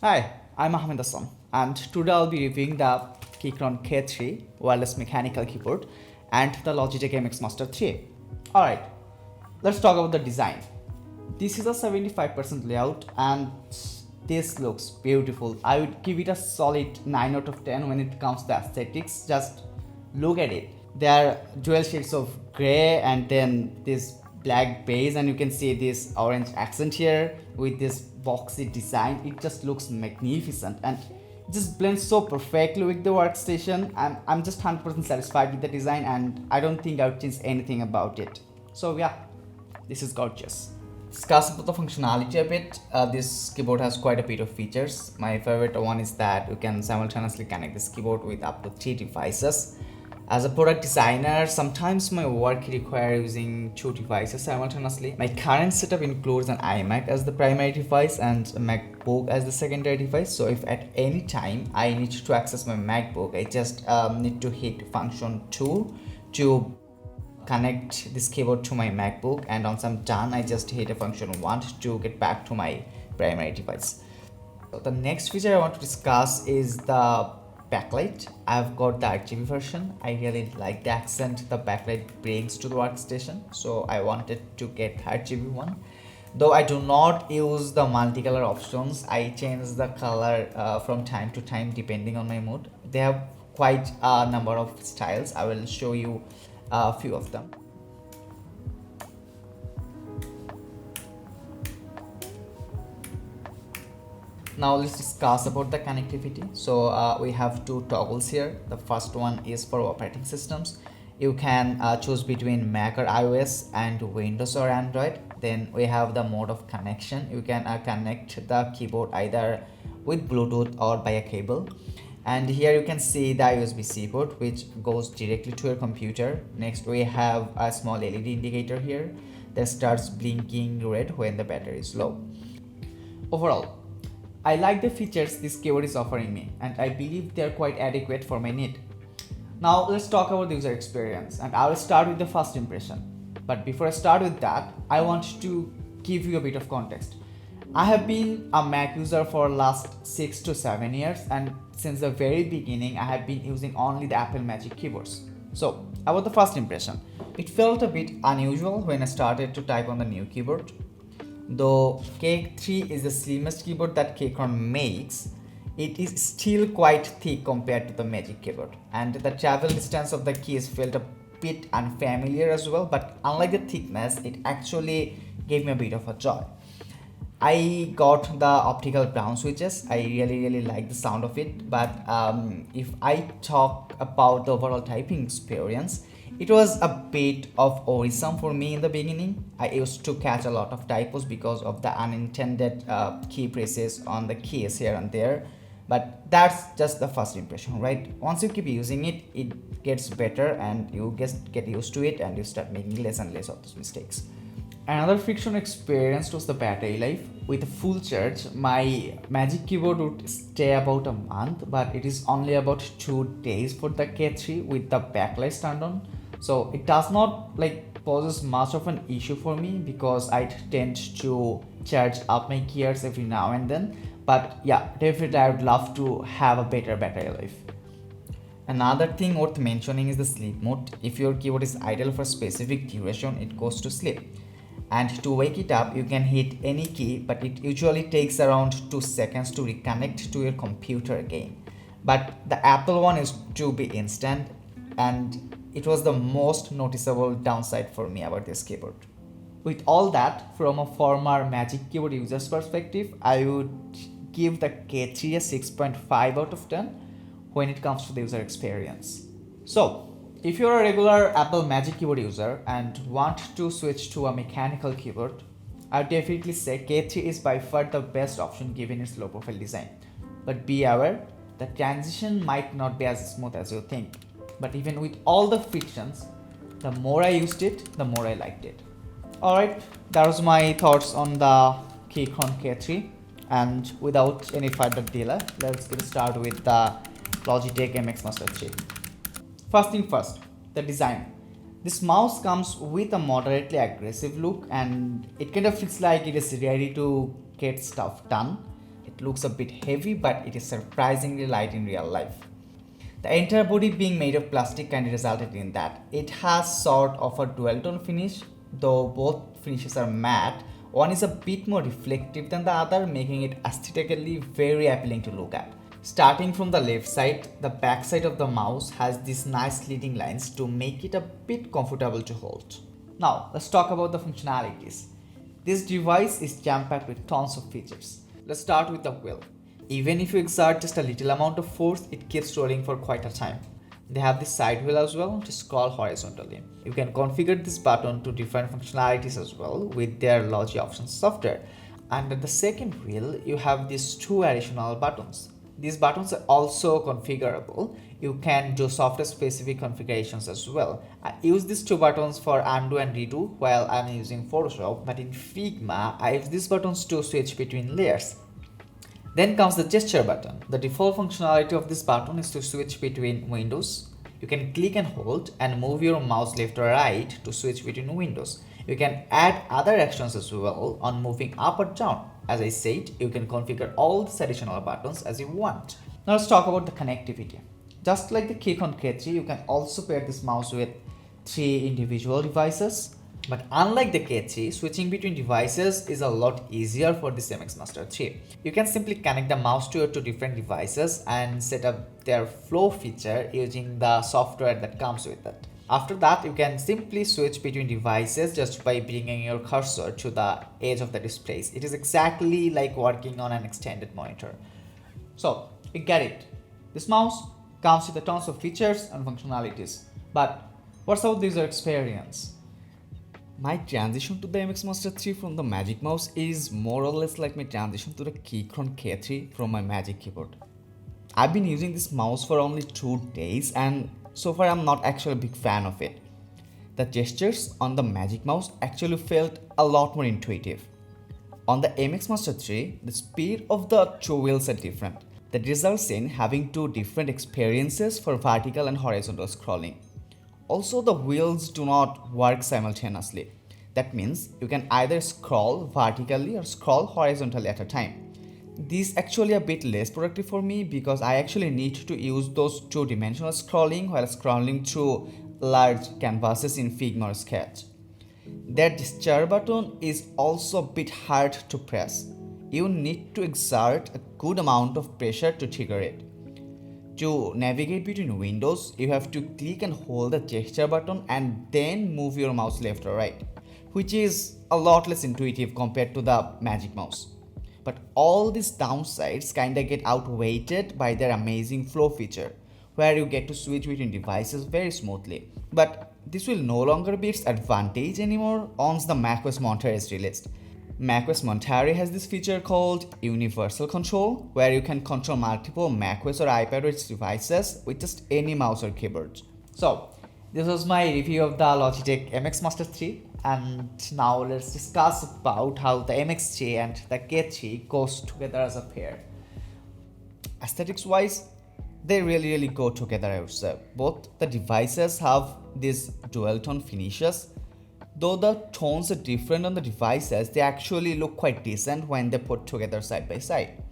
Hi, I'm Ahmed Hassan, and today I'll be reviewing the Keychron K3 wireless mechanical keyboard and the Logitech Mx Master 3. Alright, let's talk about the design. This is a 75% layout and this looks beautiful. I would give it a solid 9 out of 10 when it comes to aesthetics. Just look at it. There are dual shades of gray and then this black base, and you can see this orange accent here with this boxy design. It just looks magnificent and it just blends so perfectly with the workstation. I'm just 100% satisfied with the design and I don't think I would change anything about it. So yeah, this is gorgeous. Discuss about the functionality a bit. This keyboard has quite a bit of features. My favorite one is that you can simultaneously connect this keyboard with up to 3 devices. As a product designer, sometimes my work requires using 2 devices simultaneously. My current setup includes an iMac as the primary device and a MacBook as the secondary device. So if at any time I need to access my MacBook, I just need to hit function 2 to connect this keyboard to my MacBook, and once I'm done, I just hit a function 1 to get back to my primary device. So the next feature I want to discuss is the backlight. I've got the RGB version. I really like the accent the backlight brings to the workstation, so I wanted to get the RGB one. Though I do not use the multicolor options, I change the color from time to time depending on my mood. They have quite a number of styles. I will show you a few of them. Now let's discuss about the connectivity. So we have two toggles here. The first one is for operating systems. You can choose between Mac or iOS and Windows or Android. Then we have the mode of connection. You can connect the keyboard either with Bluetooth or by a cable. And here you can see the USB-C port which goes directly to your computer. Next we have a small LED indicator here that starts blinking red when the battery is low. Overall, I like the features this keyboard is offering me and I believe they are quite adequate for my need. Now let's talk about the user experience, and I will start with the first impression. But before I start with that, I want to give you a bit of context. I have been a Mac user for last 6 to 7 years, and since the very beginning I have been using only the Apple Magic keyboards. So about the first impression, it felt a bit unusual when I started to type on the new keyboard. Though K3 is the slimmest keyboard that Keychron makes, it is still quite thick compared to the Magic keyboard, and the travel distance of the keys felt a bit unfamiliar as well, but unlike the thickness, it actually gave me a bit of a joy. I got the optical brown switches. I really like the sound of it, but if I talk about the overall typing experience, it was a bit of worrisome for me in the beginning. I used to catch a lot of typos because of the unintended key presses on the keys here and there, but that's just the first impression, right? Once you keep using it, it gets better and you just get used to it and you start making less and less of those mistakes. Another friction experience was the battery life. With a full charge, my Magic keyboard would stay about a month, but it is only about 2 days for the K3 with the backlight turned on. So it does not poses much of an issue for me because I tend to charge up my gears every now and then. But yeah, definitely I would love to have a better battery life. Another thing worth mentioning is the sleep mode. If your keyboard is idle for a specific duration, it goes to sleep. And to wake it up, you can hit any key, but it usually takes around 2 seconds to reconnect to your computer again. But the Apple one is to be instant, and it was the most noticeable downside for me about this keyboard. With all that, from a former Magic keyboard user's perspective, I would give the K3 a 6.5 out of 10 when it comes to the user experience. So, if you're a regular Apple Magic keyboard user and want to switch to a mechanical keyboard, I would definitely say K3 is by far the best option given its low profile design. But be aware, the transition might not be as smooth as you think. But even with all the frictions, the more I used it, the more I liked it. Alright, that was my thoughts on the Keychron K3, and without any further delay, let's get started with the Logitech Mx Master 3. First thing first, the design. This mouse comes with a moderately aggressive look and it kind of feels like it is ready to get stuff done. it looks a bit heavy, but it is surprisingly light in real life. The entire body being made of plastic kind of resulted in that. It has sort of a dual tone finish, though both finishes are matte. One is a bit more reflective than the other, making it aesthetically very appealing to look at. Starting from the left side, the back side of the mouse has these nice leading lines to make it a bit comfortable to hold. Now, let's talk about the functionalities. This device is jam-packed with tons of features. Let's start with the wheel. Even if you exert just a little amount of force, it keeps rolling for quite a time. They have this side wheel as well to scroll horizontally. You can configure this button to different functionalities as well with their Logi Options software. Under the second wheel, you have these two additional buttons. These buttons are also configurable. You can do software specific configurations as well. I use these two buttons for undo and redo while I'm using Photoshop, but in Figma, I use these buttons to switch between layers. Then comes the gesture button. The default functionality of this button is to switch between windows. You can click and hold and move your mouse left or right to switch between windows. You can add other actions as well on moving up or down. As I said, you can configure all these additional buttons as you want. Now let's talk about the connectivity. Just like the Keychron K3, you can also pair this mouse with 3 individual devices. But unlike the K3, switching between devices is a lot easier for this Mx Master 3. You can simply connect the mouse to your 2 different devices and set up their flow feature using the software that comes with it. After that, you can simply switch between devices just by bringing your cursor to the edge of the displays. It is exactly like working on an extended monitor. So, you get it. This mouse comes with a tons of features and functionalities. But what's our user experience? My transition to the Mx Master 3 from the Magic Mouse is more or less like my transition to the Keychron K3 from my Magic Keyboard. I've been using this mouse for only 2 days and so far I'm not actually a big fan of it. The gestures on the Magic Mouse actually felt a lot more intuitive. On the Mx Master 3, the speed of the 2 wheels are different. That results in having 2 different experiences for vertical and horizontal scrolling. Also, the wheels do not work simultaneously. That means you can either scroll vertically or scroll horizontally at a time. This is actually a bit less productive for me because I actually need to use those 2-dimensional scrolling while scrolling through large canvases in Figma or Sketch. That gesture button is also a bit hard to press. You need to exert a good amount of pressure to trigger it. To navigate between windows, you have to click and hold the gesture button and then move your mouse left or right, which is a lot less intuitive compared to the Magic Mouse. But all these downsides kinda get outweighed by their amazing flow feature, where you get to switch between devices very smoothly. But this will no longer be its advantage anymore once the macOS Monterey is released. macOS Monterey has this feature called Universal Control, where you can control multiple macOS or iPadOS devices with just any mouse or keyboard. So, this was my review of the Logitech Mx Master 3, and now let's discuss about how the MX3 and the K3 goes together as a pair. Aesthetics wise, they really go together, I would say. Both the devices have these dual tone finishes. Though the tones are different on the devices, they actually look quite decent when they put together side by side.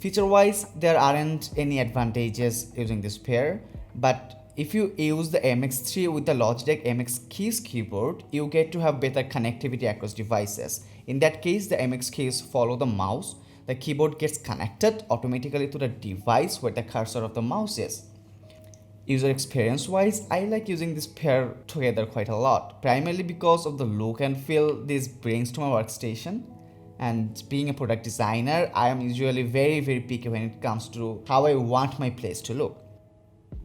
Feature wise, there aren't any advantages using this pair, but if you use the MX3 with the Logitech MX Keys keyboard, you get to have better connectivity across devices. In that case, the MX keys follow the mouse. The keyboard gets connected automatically to the device where the cursor of the mouse is. User experience wise, I like using this pair together quite a lot, primarily because of the look and feel this brings to my workstation. And being a product designer, I am usually very picky when it comes to how I want my place to look.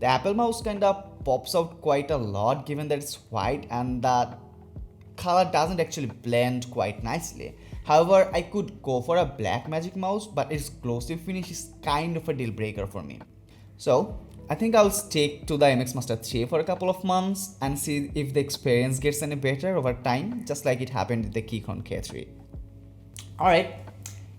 The Apple mouse kinda pops out quite a lot given that it's white and the color doesn't actually blend quite nicely. However, I could go for a black Magic Mouse, but its glossy finish is kind of a deal breaker for me. So, I think I'll stick to the Mx Master 3 for a couple of months and see if the experience gets any better over time, just like it happened with the Keychron K3. Alright,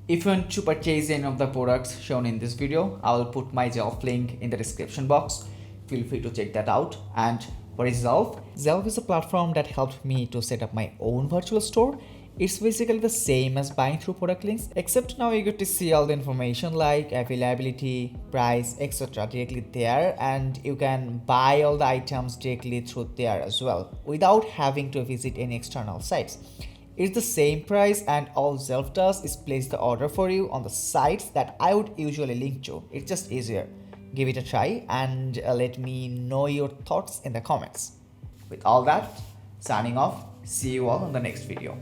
if you want to purchase any of the products shown in this video, I'll put my Zelf link in the description box. Feel free to check that out. And what is Zelf? Zelf is a platform that helped me to set up my own virtual store. It's basically the same as buying through product links, except now you get to see all the information like availability, price, etc. directly there, and you can buy all the items directly through there as well without having to visit any external sites. It's the same price, and all Zelf does is place the order for you on the sites that I would usually link to. It's just easier. Give it a try and let me know your thoughts in the comments. With all that, signing off. See you all on the next video.